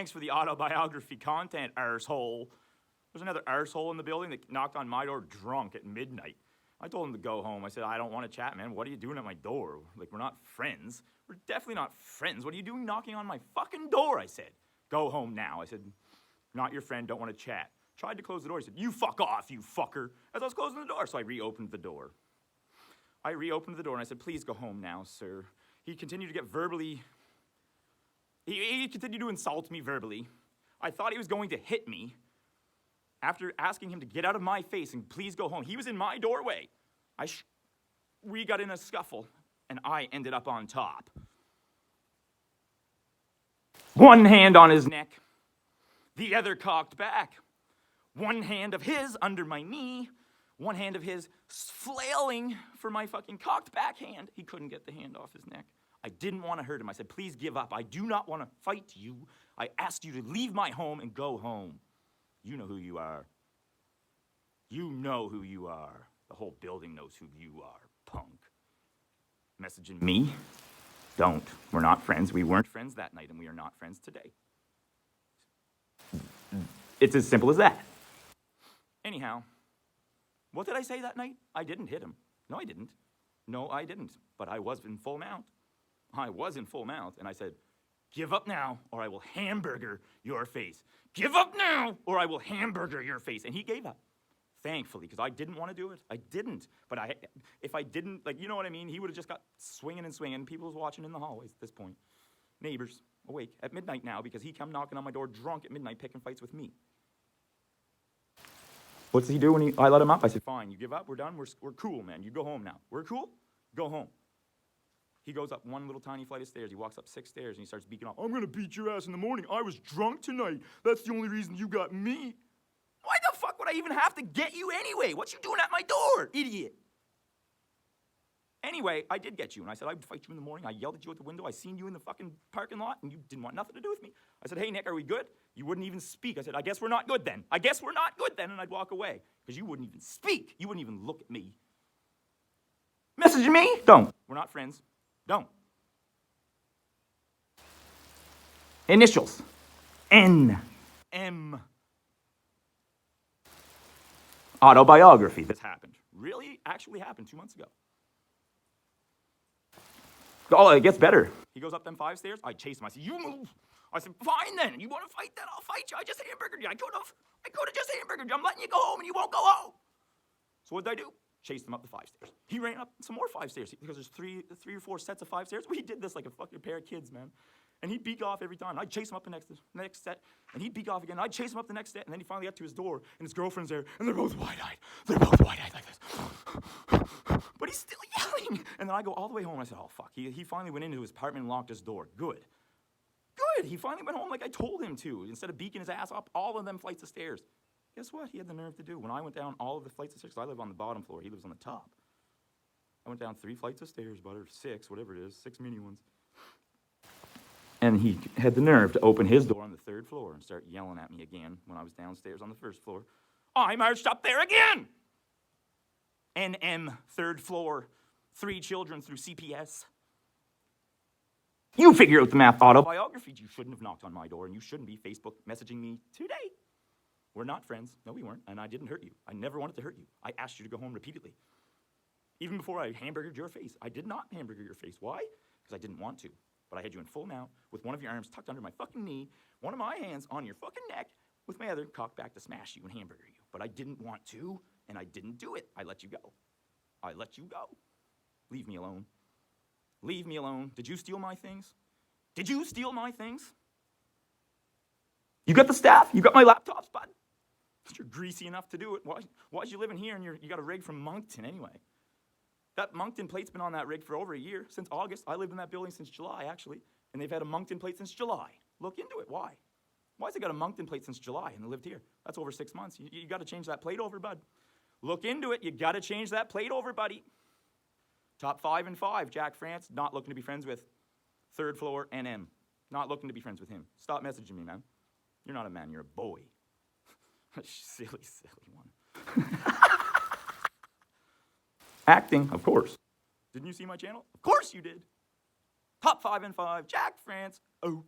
thanks for the autobiography content, arsehole. There's another arsehole in the building that knocked on my door drunk at midnight. I told him to go home. I said, I don't want to chat, man. What are you doing at my door? Like, we're not friends. We're definitely not friends. What are you doing knocking on my fucking door? I said, go home now. I said, not your friend, don't want to chat. Tried to close the door. He said, you fuck off, you fucker. As I was closing the door, so I reopened the door. I reopened the door and I said, please go home now, sir. He continued to get verbally, he continued to insult me verbally. I thought he was going to hit me. After asking him to get out of my face and please go home, he was in my doorway. We got in a scuffle, and I ended up on top. One hand on his neck, the other cocked back. One hand of his under my knee, one hand of his flailing for my fucking cocked back hand. He couldn't get the hand off his neck. I didn't want to hurt him. I said, please give up. I do not want to fight you. I asked you to leave my home and go home. You know who you are. You know who you are. The whole building knows who you are, punk. Messaging me? Don't. We're not friends. We weren't friends that night, and we are not friends today. It's as simple as that. Anyhow, what did I say that night? I didn't hit him. No, I didn't. No, I didn't. But I was in full mount. I was in full mount, and I said, give up now, or I will hamburger your face. Give up now, or I will hamburger your face. And he gave up, thankfully, because I didn't want to do it. I didn't. But if I didn't, like, you know what I mean? He would have just got swinging and swinging. People was watching in the hallways at this point. Neighbors awake at midnight now because he come knocking on my door drunk at midnight picking fights with me. What's he do when I let him up? I said, fine, you give up, we're done, we're cool, man. You go home now. We're cool? Go home. He goes up one little tiny flight of stairs. He walks up 6 stairs, and he starts beaking off. I'm going to beat your ass in the morning. I was drunk tonight. That's the only reason you got me. Why the fuck would I even have to get you anyway? What you doing at my door, idiot? Anyway, I did get you, and I said I would fight you in the morning. I yelled at you at the window. I seen you in the fucking parking lot, and you didn't want nothing to do with me. I said, hey, Nick, are we good? You wouldn't even speak. I said, I guess we're not good then. I guess we're not good then, and I'd walk away, because you wouldn't even speak. You wouldn't even look at me. Messaging me? Don't. We're not friends. Don't. Initials. N.M. Autobiography. This happened. Really actually happened 2 months ago. Oh, it gets better. He goes up them 5 stairs. I chase him. I said, you move. I said, fine then. You want to fight then? I'll fight you. I just hamburgered you. I could have just hamburgered you. I'm letting you go home and you won't go home. So what did I do? Chased him up the 5 stairs. He ran up some more 5 stairs because there's three or four sets of 5 stairs. We did this like a fucking pair of kids, man. And he'd beak off every time. I'd chase him up the next set, and he'd beak off again. I'd chase him up the next set, and then he finally got to his door, and his girlfriend's there, and they're both wide-eyed. They're both wide-eyed like this. But he's still yelling. And then I go all the way home, and I said, oh, fuck. He finally went into his apartment and locked his door. Good. He finally went home like I told him to, instead of beaking his ass up all of them flights of stairs. Guess what he had the nerve to do? When I went down all of the flights of stairs, I live on the bottom floor, he lives on the top. I went down 3 flights of stairs, or 6, whatever it is, 6 mini ones. And he had the nerve to open his door on the 3rd floor and start yelling at me again when I was downstairs on the 1st floor. I marched up there again! NM, 3rd floor, 3 children through CPS. You figure out the math. Autobiography. You shouldn't have knocked on my door, and you shouldn't be Facebook messaging me today. We're not friends. No, we weren't, and I didn't hurt you. I never wanted to hurt you. I asked you to go home repeatedly. Even before I hamburgered your face. I did not hamburger your face. Why? Because I didn't want to. But I had you in full mount, with one of your arms tucked under my fucking knee, one of my hands on your fucking neck, with my other cocked back to smash you and hamburger you. But I didn't want to, and I didn't do it. I let you go. I let you go. Leave me alone. Leave me alone. Did you steal my things? Did you steal my things? You got the staff? You got my laptops, bud? You're greasy enough to do it. Why'd you live in here and you got a rig from Moncton anyway? That Moncton plate's been on that rig for over a year, since August. I lived in that building since July, actually, and they've had a Moncton plate since July. Look into it. Why? Why's it got a Moncton plate since July and they lived here? That's over 6 months. You got to change that plate over, bud. Look into it. You got to change that plate over, buddy. Top 5 and 5. Jack France, not looking to be friends with. 3rd floor, NM. Not looking to be friends with him. Stop messaging me, man. You're not a man. You're a boy. Silly one. Acting, of course. Didn't you see my channel? Of course you did. Top 5 and 5. Jack France. Oh.